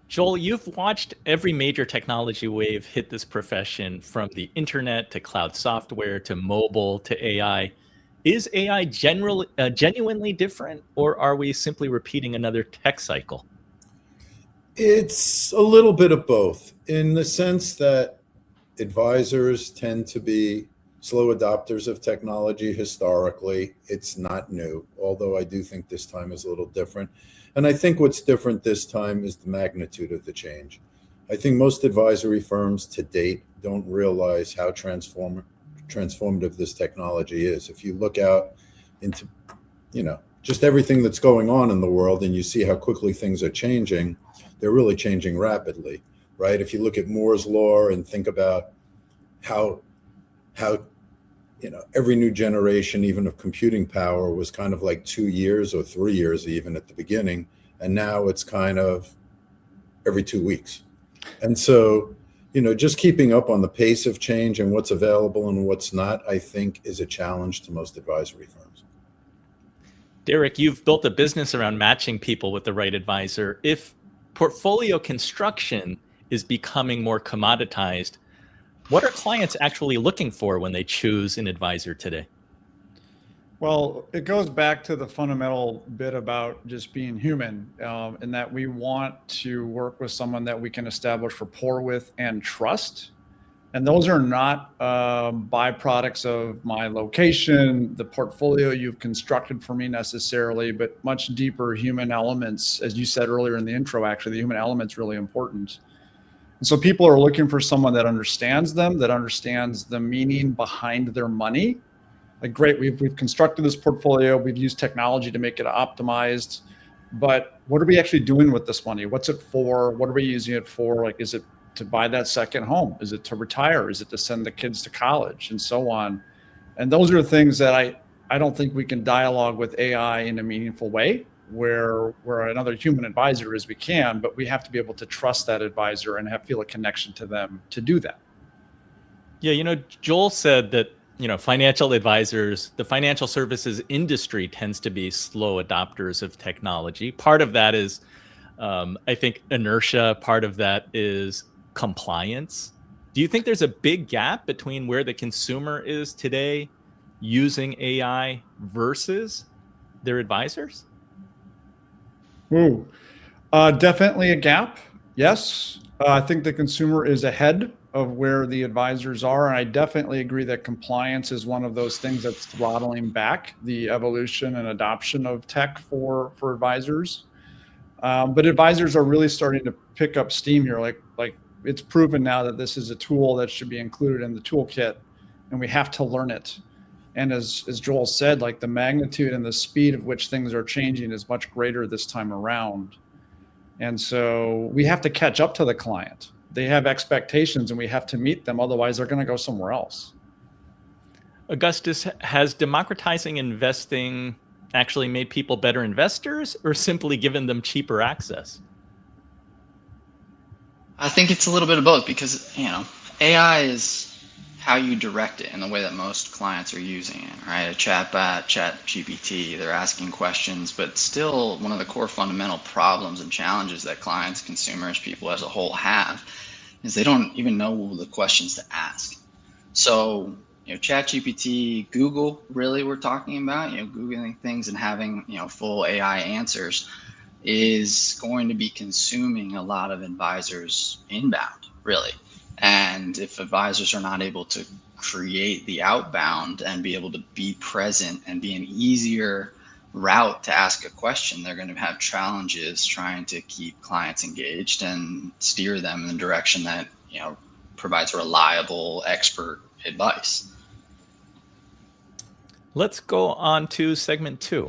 Joel, you've watched every major technology wave hit this profession, from the internet to cloud software to mobile to AI. Is AI genuinely different, or are we simply repeating another tech cycle? It's a little bit of both, in the sense that advisors tend to be slow adopters of technology historically. It's not new, although I do think this time is a little different. And I think what's different this time is the magnitude of the change. I think most advisory firms to date don't realize how transformative this technology is. If you look out into, just everything that's going on in the world and you see how quickly things are changing, they're really changing rapidly, right? If you look at Moore's law and think about how every new generation, even of computing power, was kind of like 2 years or 3 years even at the beginning, and now it's kind of every 2 weeks. And so, just keeping up on the pace of change and what's available and what's not, I think, is a challenge to most advisory firms. Derek, you've built a business around matching people with the right advisor. If portfolio construction is becoming more commoditized, what are clients actually looking for when they choose an advisor today? Well, it goes back to the fundamental bit about just being human, in that we want to work with someone that we can establish rapport with and trust. And those are not byproducts of my location, the portfolio you've constructed for me necessarily, but much deeper human elements. As you said earlier in the intro, actually, the human element's really important. And so people are looking for someone that understands them, that understands the meaning behind their money. Like, great, we've constructed this portfolio, we've used technology to make it optimized, but what are we actually doing with this money? What's it for? What are we using it for? Like, is it to buy that second home? Is it to retire? Is it to send the kids to college, and so on? And those are things that I don't think we can dialogue with AI in a meaningful way, where another human advisor as we can, but we have to be able to trust that advisor and feel a connection to them to do that. Yeah, Joel said that, financial advisors, the financial services industry tends to be slow adopters of technology. Part of that is, I think, inertia. Part of that is compliance. Do you think there's a big gap between where the consumer is today using AI versus their advisors? Definitely a gap. Yes. I think the consumer is ahead of where the advisors are. And I definitely agree that compliance is one of those things that's throttling back the evolution and adoption of tech for advisors. But advisors are really starting to pick up steam here. Like it's proven now that this is a tool that should be included in the toolkit, and we have to learn it. And as Joel said, like, the magnitude and the speed of which things are changing is much greater this time around. And so we have to catch up to the client. They have expectations and we have to meet them. Otherwise, they're going to go somewhere else. Augustus, has democratizing investing actually made people better investors, or simply given them cheaper access? I think it's a little bit of both, because, AI is how you direct it in the way that most clients are using it, right? A chatbot, ChatGPT, they're asking questions, but still one of the core fundamental problems and challenges that clients, consumers, people as a whole have is they don't even know the questions to ask. So, ChatGPT, Google, really, we're talking about, Googling things and having, full AI answers is going to be consuming a lot of advisors' inbound, really. And if advisors are not able to create the outbound and be able to be present and be an easier route to ask a question, they're going to have challenges trying to keep clients engaged and steer them in the direction that, provides reliable, expert advice. Let's go on to segment 2.